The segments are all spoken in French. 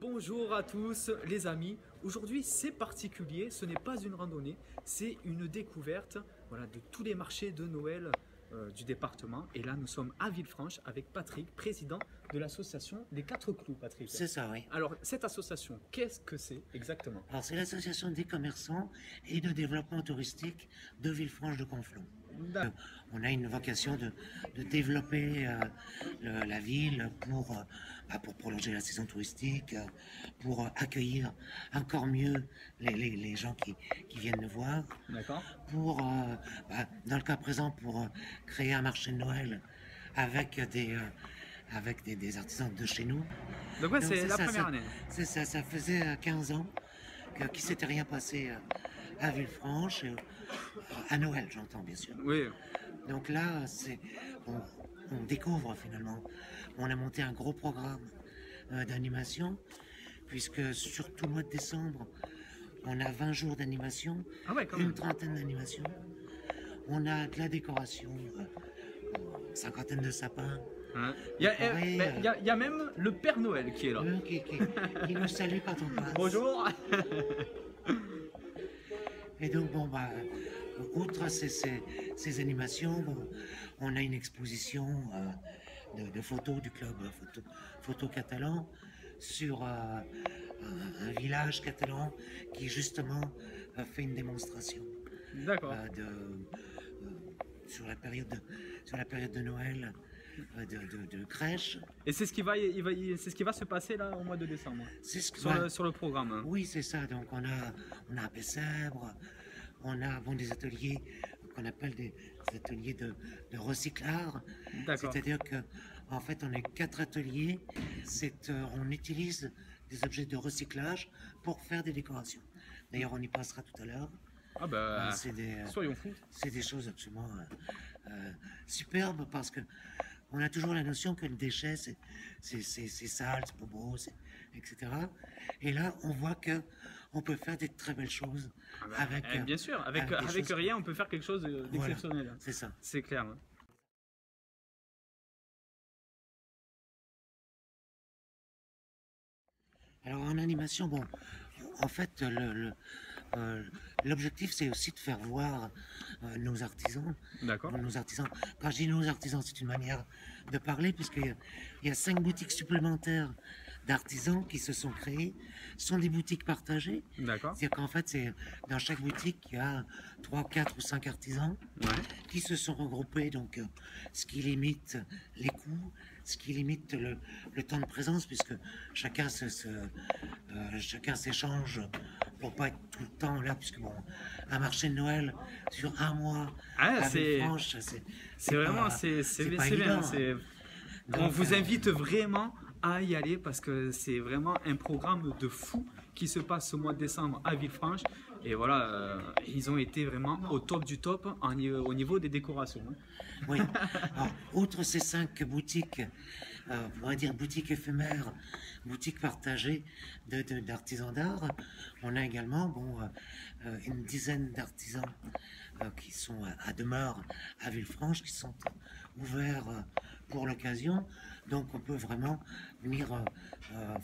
Bonjour à tous les amis, aujourd'hui c'est particulier, ce n'est pas une randonnée, c'est une découverte voilà, de tous les marchés de Noël du département. Et là nous sommes à Villefranche avec Patrick, président de l'association Les Quatre Clous. Patrick. C'est ça, oui. Alors cette association, qu'est-ce que c'est exactement? Alors c'est l'association des commerçants et de développement touristique de Villefranche de Conflans. On a une vocation de développer la ville pour prolonger la saison touristique, pour accueillir encore mieux les gens qui viennent nous voir. D'accord. Pour, dans le cas présent, pour créer un marché de Noël avec des artisans de chez nous. Donc ouais, c'est la première année. C'est ça, ça faisait 15 ans qu'il ne s'était rien passé à Villefranche, à Noël j'entends bien sûr. Oui. Donc là, on découvre finalement. On a monté un gros programme d'animation, puisque sur tout le mois de décembre, on a 20 jours d'animation, une trentaine d'animations. On a de la décoration, une cinquantaine de sapins. Il y a même le Père Noël qui est là. Qui nous salue quand on passe. Bonjour. Et donc, outre ces animations, on a une exposition de photos du club photo catalan sur un village catalan qui justement fait une démonstration sur la période de Noël de crèche. Et c'est ce qui va se passer là au mois de décembre sur le programme. Hein. Oui, c'est ça. Donc on a un Pessèbre, on a des ateliers qu'on appelle des ateliers de recyclage. C'est-à-dire que en fait on a 4 ateliers. On utilise des objets de recyclage pour faire des décorations. D'ailleurs on y passera tout à l'heure. Soyons fous. C'est des choses absolument superbes parce que on a toujours la notion que le déchet c'est sale, c'est pas beau, etc. Et là on voit que on peut faire des très belles choses avec. Bien sûr, avec rien on peut faire quelque chose d'exceptionnel. Voilà, c'est ça. C'est clair. Hein. Alors en animation, en fait l'objectif c'est aussi de faire voir nos artisans. D'accord. Nos artisans. Quand je dis nos artisans, c'est une manière de parler puisqu'il y a 5 boutiques supplémentaires d'artisans qui se sont créées. Ce sont des boutiques partagées. D'accord. C'est-à-dire qu'en fait, dans chaque boutique, il y a 3, 4 ou 5 artisans qui se sont regroupés, donc ce qui limite les coûts, ce qui limite le temps de présence, puisque chacun s'échange pour pas être tout le temps là, puisque un marché de Noël sur un mois à Villefranche, c'est bien. On vous invite vraiment à y aller parce que c'est vraiment un programme de fou qui se passe au mois de décembre à Villefranche. Et voilà, ils ont été vraiment au top du top au niveau des décorations. Oui. Alors, outre ces 5 boutiques, on pourrait dire boutiques éphémères, boutiques partagées d'artisans d'art, on a également une dizaine d'artisans qui sont à demeure à Villefranche, qui sont ouverts pour l'occasion. Donc on peut vraiment venir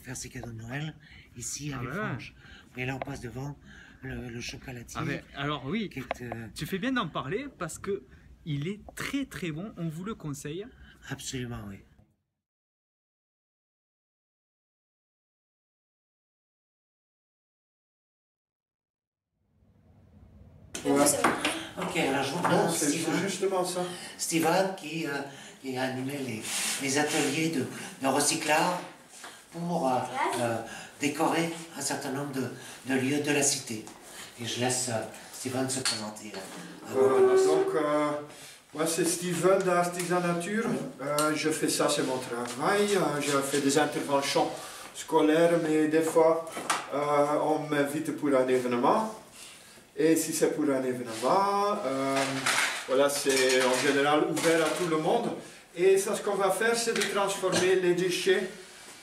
faire ses cadeaux de Noël ici à Villefranche. Et là on passe devant le chocolatier. Alors oui, tu fais bien d'en parler parce que il est très très bon, on vous le conseille. Absolument, oui. Ok, alors je vous présente c'est justement ça. Steven qui a animé les ateliers de recyclage pour décorer un certain nombre de lieux de la cité. Et je laisse Steven se présenter. Moi c'est Steven d'Artisanature. Je fais ça, c'est mon travail. Je fais des interventions scolaires, mais des fois on m'invite pour un événement. Et si c'est pour un événement, voilà, c'est en général ouvert à tout le monde. Et ça, ce qu'on va faire, c'est de transformer les déchets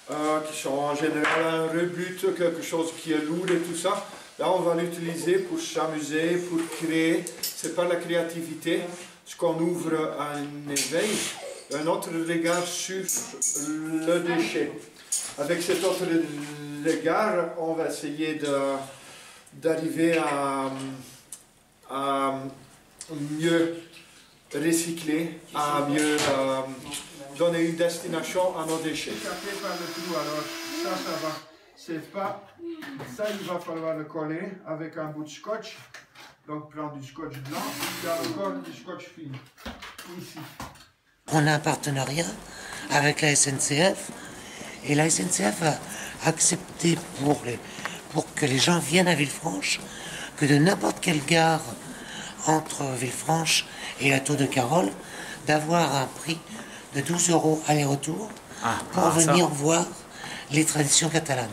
qui sont en général un rebut, quelque chose qui est lourd et tout ça. Là, on va l'utiliser pour s'amuser, pour créer. C'est par la créativité, ce qu'on ouvre un éveil, un autre regard sur le déchet. Avec cet autre les gares, on va essayer d'arriver à mieux recycler, à mieux donner une destination à nos déchets. Tapé par le trou, alors ça va. C'est pas. Ça, il va falloir le coller avec un bout de scotch. Donc, prendre du scotch blanc, il y a encore du scotch fin. Ici. On a un partenariat avec la SNCF et la SNCF a accepté pour que les gens viennent à Villefranche que de n'importe quelle gare entre Villefranche et la Tour de Carole, d'avoir un prix de 12 € aller-retour pour venir voir les traditions catalanes.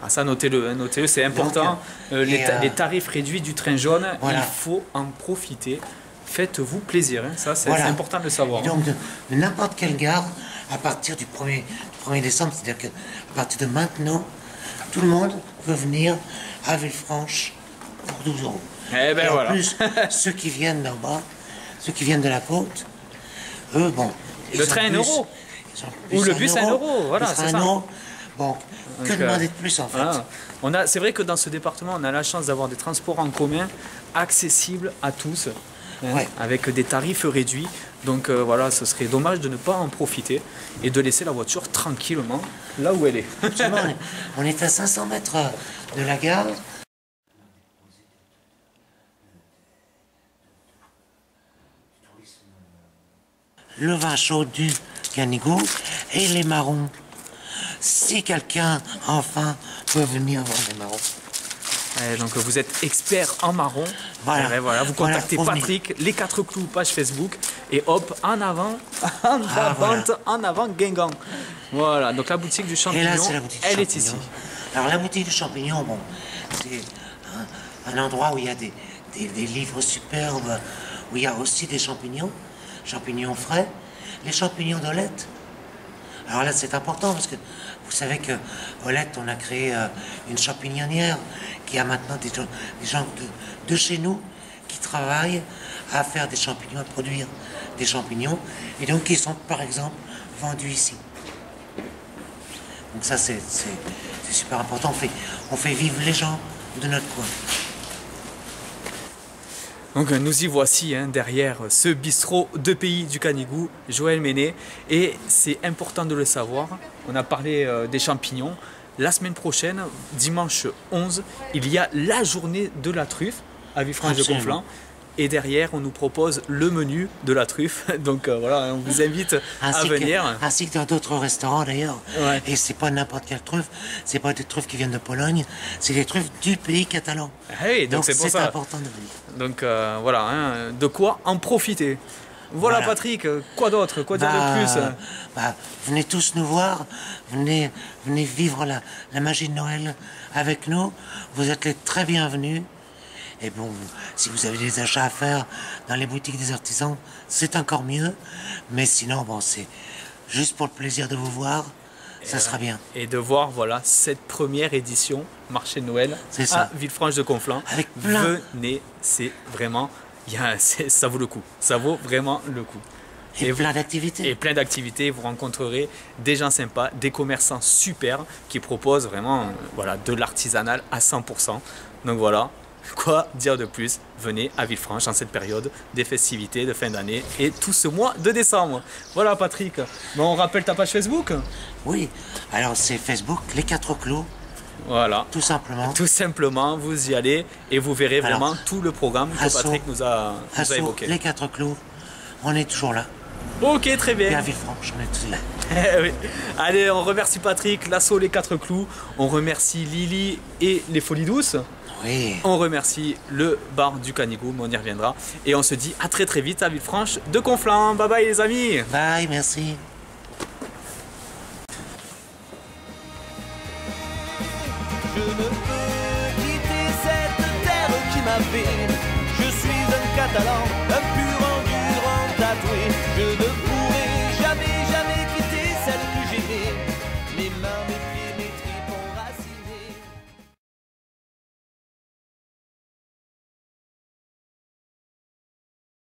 Ah, ça, notez-le, notez-le, c'est important. Donc, les tarifs réduits du train jaune, voilà. Il faut en profiter. Faites-vous plaisir, hein. Ça, c'est voilà. Important de le savoir. Et donc, de n'importe quelle gare, à partir du 1er décembre, c'est-à-dire qu'à partir de maintenant, tout le monde peut venir à Villefranche pour 12 €. Eh ben, et en voilà. plus, ceux qui viennent d'en bas, ceux qui viennent de la côte, eux, bon... Le train 1 €. Ou le bus 1 €, voilà, c'est ça. Bon, que demander de plus en fait. Voilà. C'est vrai que dans ce département, on a la chance d'avoir des transports en commun accessibles à tous, hein, ouais. Avec des tarifs réduits. Donc voilà, ce serait dommage de ne pas en profiter et de laisser la voiture tranquillement là où elle est. Absolument, on est à 500 mètres de la gare. Le vin chaud du Canigou et les marrons. Si quelqu'un, enfin, peut venir voir les marrons. Donc vous êtes expert en marron. Voilà. Voilà, vous contactez Patrick, les 4 clous, page Facebook, et hop, en avant, en avant, Guingamp. Voilà, donc la boutique du champignon, et là, c'est la boutique elle du est ici. Alors la boutique du champignon, bon, c'est un endroit où il y a des livres superbes, où il y a aussi des champignons frais, les champignons d'Olette. Alors là, c'est important parce que vous savez que Olette, on a créé une champignonnière qui a maintenant des gens de chez nous qui travaillent à faire des champignons, à produire des champignons, et donc qui sont par exemple vendus ici. Donc ça, c'est super important. On fait vivre les gens de notre coin. Donc nous y voici, hein, derrière ce bistrot de pays du Canigou, Joël Ménet, et c'est important de le savoir, on a parlé des champignons. La semaine prochaine, dimanche 11, il y a la journée de la truffe à Villefranche-de-Conflans, et derrière on nous propose le menu de la truffe, donc voilà, on vous invite à venir. Ainsi que dans d'autres restaurants d'ailleurs, ouais. Et c'est pas n'importe quelle truffe, c'est pas des truffes qui viennent de Pologne, c'est des truffes du pays catalan. Hey, donc c'est important de venir. Donc voilà, hein, de quoi en profiter. Voilà, Patrick, quoi d'autre, quoi dire de plus? Venez tous nous voir, venez vivre la magie de Noël avec nous, vous êtes les très bienvenus. Et bon, si vous avez des achats à faire dans les boutiques des artisans, c'est encore mieux. Mais sinon, bon, c'est juste pour le plaisir de vous voir, ça sera bien. Et de voir, voilà, cette première édition marché de Noël à Villefranche-de-Conflans. Venez, c'est vraiment, ça vaut le coup. Ça vaut vraiment le coup. Et plein d'activités. Et plein d'activités. Vous rencontrerez des gens sympas, des commerçants super qui proposent vraiment voilà, de l'artisanal à 100%. Donc voilà. Quoi dire de plus? Venez à Villefranche en cette période des festivités de fin d'année et tout ce mois de décembre. Voilà Patrick, bon, on rappelle ta page Facebook? Oui, alors c'est Facebook, les 4 clous. Voilà. Tout simplement. Tout simplement, vous y allez et vous verrez vraiment tout le programme que Patrick nous a évoqué. Les 4 clous, on est toujours là. Ok, très bien. Et à Villefranche, on est toujours là. Oui. Allez, on remercie Patrick, l'assaut Les 4 clous. On remercie Lily et les Folies Douces. Oui. On remercie le bar du Canigou, mais on y reviendra. Et on se dit à très très vite à Villefranche-de-Conflans. Bye bye les amis. Bye, merci. Je ne peux quitter cette terre qui m'a fait. Je suis un Catalan, un pur endurant tatoué. Je ne pourrai jamais, jamais quitter celle que j'aimais. Mes mains, mes pieds.